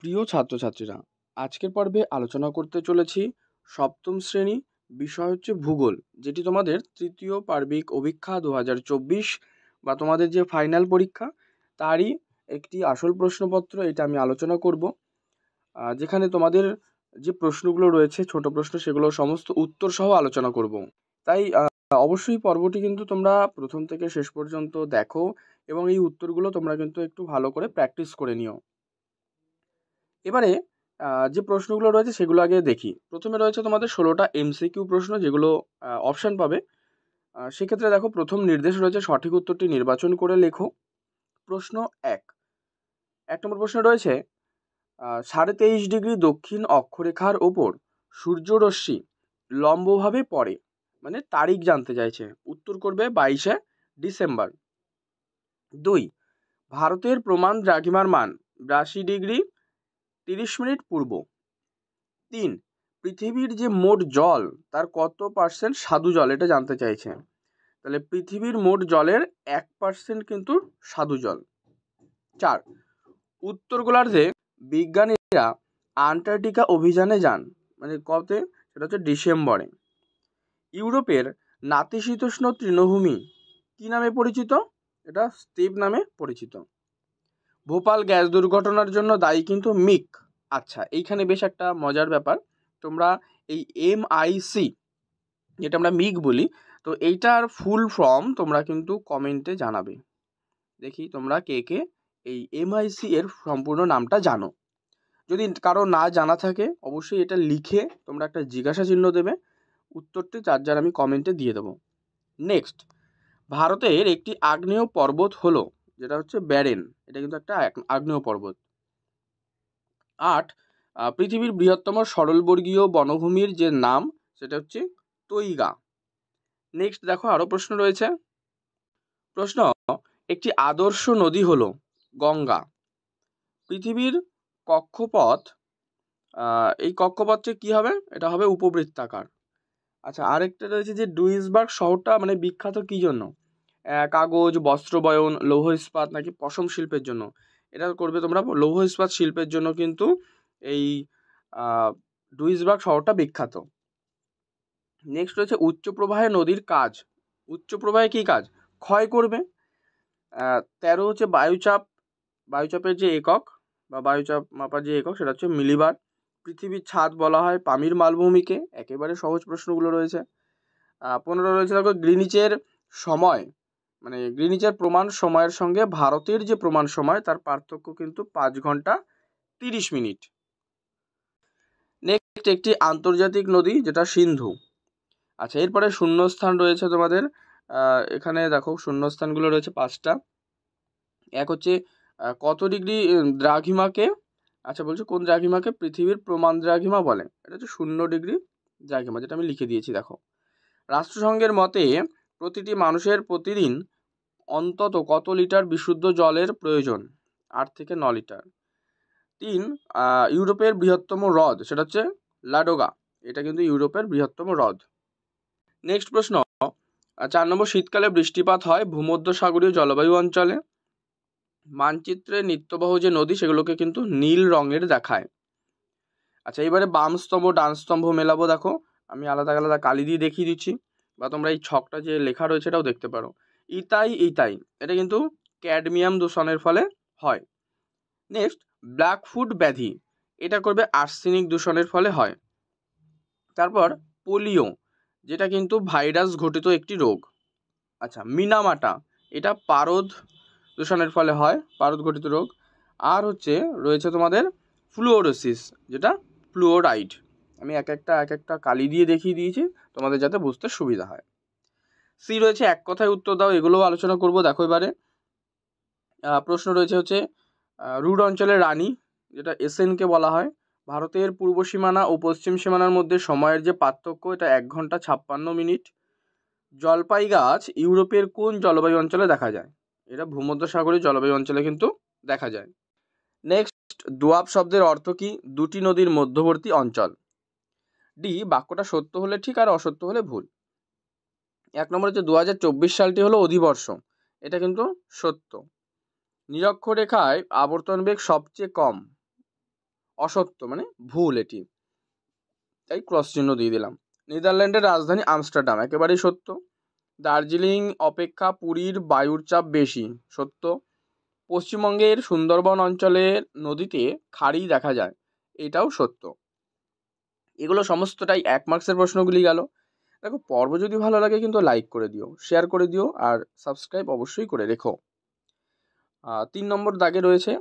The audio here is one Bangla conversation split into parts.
প্রিয় ছাত্রছাত্রীরা, আজকের পর্বে আলোচনা করতে চলেছি সপ্তম শ্রেণী, বিষয় হচ্ছে ভূগোল, যেটি তোমাদের তৃতীয় পার্বিক অভিক্ষা 2024 বা তোমাদের যে ফাইনাল পরীক্ষা তারই একটি আসল প্রশ্নপত্র। এটা আমি আলোচনা করব, যেখানে তোমাদের যে প্রশ্নগুলো রয়েছে ছোট প্রশ্ন, সেগুলো সমস্ত উত্তর সহ আলোচনা করব। তাই অবশ্যই পর্বটি কিন্তু তোমরা প্রথম থেকে শেষ পর্যন্ত দেখো এবং এই উত্তরগুলো তোমরা কিন্তু একটু ভালো করে প্র্যাকটিস করে নিও। এবারে যে প্রশ্নগুলো রয়েছে সেগুলো আগে দেখি। প্রথমে রয়েছে তোমাদের 16টা এমসিকিউ প্রশ্ন, যেগুলো অপশান পাবে। সেক্ষেত্রে দেখো, প্রথম নির্দেশ রয়েছে সঠিক উত্তরটি নির্বাচন করে লেখো। প্রশ্ন 1 নম্বর প্রশ্ন রয়েছে 23.5 ডিগ্রি দক্ষিণ অক্ষরেখার ওপর সূর্যরশ্মি লম্বভাবে পড়ে, মানে তারিখ জানতে চাইছে। উত্তর করবে 22শে ডিসেম্বর। 2, ভারতের প্রমাণ দ্রাঘিমার মান 82 ডিগ্রি 30 মিনিট পূর্ব। 3, পৃথিবীর যে মোট জল তার কত পার্সেন্ট স্বাদু জল, এটা জানতে চাইছে। তাহলে পৃথিবীর মোট জলের 1% কিন্তু স্বাদু জল। 4, উত্তর গোলার্ধে বিজ্ঞানীরা আন্টার্কটিকা অভিযানে যান, মানে কবে, সেটা হচ্ছে ডিসেম্বরে। ইউরোপের নাতিশীতোষ্ণ তৃণভূমি কি নামে পরিচিত? এটা স্টিপ নামে পরিচিত। ভোপাল গ্যাস দুর্ঘটনার জন্য দায়ী কিন্তু মিক। আচ্ছা, এইখানে বেশ একটা মজার ব্যাপার, তোমরা এই MIC, যেটা আমরা মিক বলি, তো এইটার ফুল ফর্ম তোমরা কিন্তু কমেন্টে জানাবে। দেখি তোমরা কে কে এই MIC এর সম্পূর্ণ নামটা জানো। যদি কারো না জানা থাকে অবশ্যই এটা লিখে তোমরা একটা জিজ্ঞাসা চিহ্ন দেবে, উত্তরটি যার আমি কমেন্টে দিয়ে দেবো। নেক্সট, ভারতের একটি আগ্নেয় পর্বত হলো, যেটা হচ্ছে ব্যারেন, এটা কিন্তু একটা আগ্নেয় পর্বত। 8, পৃথিবীর বৃহত্তম সরলবর্গীয় বনভূমির যে নাম সেটা হচ্ছে তৈগা। নেক্সট দেখো, আরও প্রশ্ন রয়েছে। প্রশ্ন, একটি আদর্শ নদী হলো গঙ্গা। পৃথিবীর কক্ষপথ, এই কক্ষপথটি কি হবে? এটা হবে উপবৃত্তাকার। আচ্ছা, আরেকটা রয়েছে যে ডুইসবার্গ শহরটা মানে বিখ্যাত কি জন্য? কাগজ, বস্ত্রবয়ন, লৌহ ইস্পাত নাকি পশম শিল্পের জন্য? এটা করবে তোমরা লৌহ ইস্পাত শিল্পের জন্য কিন্তু এই ডুইসবার্গ শহরটা বিখ্যাত। নেক্সট রয়েছে উচ্চ প্রবাহে নদীর কাজ। উচ্চ প্রবাহে কী কাজ? ক্ষয় করবে। 13 হচ্ছে বায়ুচাপের যে একক বা বায়ুচাপ মাপার যে একক সেটা হচ্ছে মিলিবার। পৃথিবীর ছাদ বলা হয় পামির মালভূমিকে। একেবারে সহজ প্রশ্নগুলো রয়েছে। 15 রয়েছে দেখো, গ্রিনিচের সময়, মানে গ্রিনিচের প্রমাণ সময়ের সঙ্গে ভারতের যে প্রমাণ সময় তার পার্থক্য কিন্তু 5 ঘন্টা 30 মিনিট। নেক্সট, একটি আন্তর্জাতিক নদী যেটা সিন্ধু। আচ্ছা, এরপরে শূন্যস্থান রয়েছে তোমাদের। এখানে দেখো শূন্যস্থানগুলো রয়েছে 5টা। এক হচ্ছে কত ডিগ্রি দ্রাঘিমাকে, আচ্ছা বলছো কোন দ্রাঘিমাকে পৃথিবীর প্রমাণ দ্রাঘিমা বলে? এটা হচ্ছে 0 ডিগ্রি দ্রাঘিমা, যেটা আমি লিখে দিয়েছি দেখো। রাষ্ট্রসংঘের মতে প্রতিটি মানুষের প্রতিদিন অন্তত কত লিটার বিশুদ্ধ জলের প্রয়োজন? 8 থেকে 9 লিটার। 3, ইউরোপের বৃহত্তম হ্রদ সেটা হচ্ছে লাডোগা, এটা কিন্তু ইউরোপের বৃহত্তম হ্রদ। নেক্সট প্রশ্ন, 4 নম্বর, শীতকালে বৃষ্টিপাত হয় ভূমধ্যসাগরীয় জলবায়ু অঞ্চলে। মানচিত্রে নিত্যবহ যে নদী সেগুলোকে কিন্তু নীল রঙের দেখায়। আচ্ছা, এবারে বাম স্তম্ভ ডান স্তম্ভ মেলাবো। দেখো, আমি আলাদা আলাদা কালি দিয়ে দেখিয়ে দিচ্ছি, বা তোমরা এই ছকটা যে লেখা রয়েছে এটাও দেখতে পারো। ইতাই এটা কিন্তু ক্যাডমিয়াম দূষণের ফলে হয়। নেক্সট, ব্ল্যাকফুট ব্যাধি, এটা করবে আর্সেনিক দূষণের ফলে হয়। তারপর পোলিও, যেটা কিন্তু ভাইরাস ঘটিত একটি রোগ। আচ্ছা, মিনামাটা, এটা পারদ দূষণের ফলে হয়, পারদ ঘটিত রোগ। আর হচ্ছে রয়েছে তোমাদের ফ্লুওরোসিস, যেটা ফ্লুওরাইড। আমি এক একটা কালি দিয়ে দেখিয়ে দিয়েছি তোমাদের যাতে বুঝতে সুবিধা হয়। সি রয়েছে এক কথায় উত্তর দাও, এগুলোও আলোচনা করব। দেখো এবারে প্রশ্ন রয়েছে হচ্ছে রুড অঞ্চলের রানী, যেটা এসেনকে বলা হয়। ভারতের পূর্ব সীমানা ও পশ্চিম সীমানার মধ্যে সময়ের যে পার্থক্য এটা 1 ঘন্টা 56 মিনিট। জলপাই গাছ ইউরোপের কোন জলবায়ু অঞ্চলে দেখা যায়? এটা ভূমধ্যসাগরীয় জলবায়ু অঞ্চলে কিন্তু দেখা যায়। নেক্সট, দোয়াব শব্দের অর্থ কি? দুটি নদীর মধ্যবর্তী অঞ্চল। ডি, বাক্যটা সত্য হলে ঠিক আর অসত্য হলে ভুল। 1 নম্বর হচ্ছে 2024 সালটি হলো অধিবর্ষ, এটা কিন্তু সত্য। নিরক্ষরেখায় আবর্তন বেগ সবচেয়ে কম, অসত্য মানে ভুল এটি, তাই ক্রস চিহ্ন দিয়ে দিলাম। নেদারল্যান্ডের রাজধানী আমস্টারডাম, একেবারেই সত্য। দার্জিলিং অপেক্ষা পুরীর বায়ুর চাপ বেশি, সত্য। পশ্চিমবঙ্গের সুন্দরবন অঞ্চলের নদীতে খাড়ি দেখা যায়, এটাও সত্য। এগুলো সমস্তটাই 1 মার্কসের প্রশ্নগুলি গেল। দেখো, পর্ব যদি ভালো লাগে কিন্তু লাইক করে দিও, শেয়ার করে দিও, আর সাবস্ক্রাইব অবশ্যই করে রেখো। 3 নম্বর দাগে রয়েছে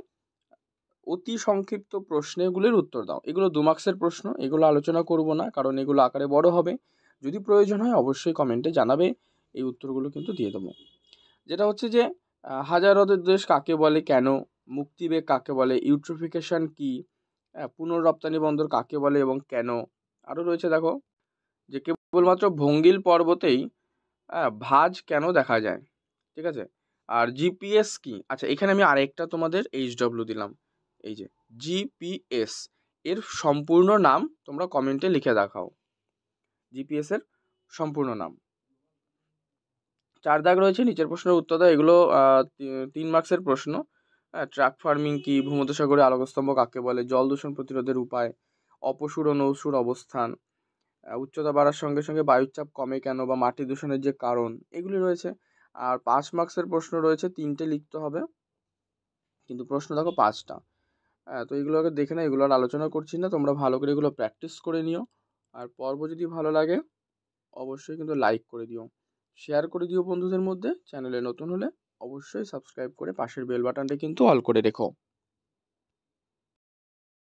অতি সংক্ষিপ্ত প্রশ্নগুলির উত্তর দাও। এগুলো 2 মার্কসের প্রশ্ন, এগুলো আলোচনা করব না, কারণ এগুলো আকারে বড় হবে। যদি প্রয়োজন হয় অবশ্যই কমেন্টে জানাবে, এই উত্তরগুলো কিন্তু দিয়ে দেবো। যেটা হচ্ছে যে হাজারদের দেশ কাকে বলে, কেন, মুক্তিবেগ কাকে বলে, ইউট্রোফিকেশন কি, পুনর্রপ্তানি বন্দর কাকে বলে এবং কেন। আরও রয়েছে দেখো, যে কেবলমাত্র ভঙ্গিল পর্বতেই ভাঁজ কেন দেখা যায়, ঠিক আছে। আর জিপিএস কি, আচ্ছা এখানে আমি আরেকটা তোমাদের HW দিলাম, এই যে জিপিএস, এর সম্পূর্ণ নাম তোমরা কমেন্টে লিখে দেখাও, জিপিএস এর সম্পূর্ণ নাম। 4 দাগ রয়েছে নিচের প্রশ্নের উত্তর দাও। এগুলো 3 মার্কসের প্রশ্ন। ট্রাক ফার্মিং কি, ভূমধ্যসাগরে আলোকস্তম্ভ কাকে বলে, জল দূষণ প্রতিরোধের উপায়, অপসুর ও নৌসুর অবস্থান, উচ্চতা বাড়ার সঙ্গে সঙ্গে বায়ুর চাপ কমে কেন, বা মাটি দূষণের যে কারণ, এগুলি রয়েছে। আর 5 মার্কসের প্রশ্ন রয়েছে, 3টে লিখতে হবে, কিন্তু প্রশ্ন দেখো 5টা। তো এগুলোকে দেখে না, এগুলো আর আলোচনা করছি না, তোমরা ভালো করে এগুলো প্র্যাকটিস করে নিও। আর পর্ব যদি ভালো লাগে অবশ্যই কিন্তু লাইক করে দিও, শেয়ার করে দিও বন্ধুদের মধ্যে। চ্যানেলে নতুন হলে অবশ্যই সাবস্ক্রাইব করে পাশের বেল বাটনটা কিন্তু অল করে রেখো।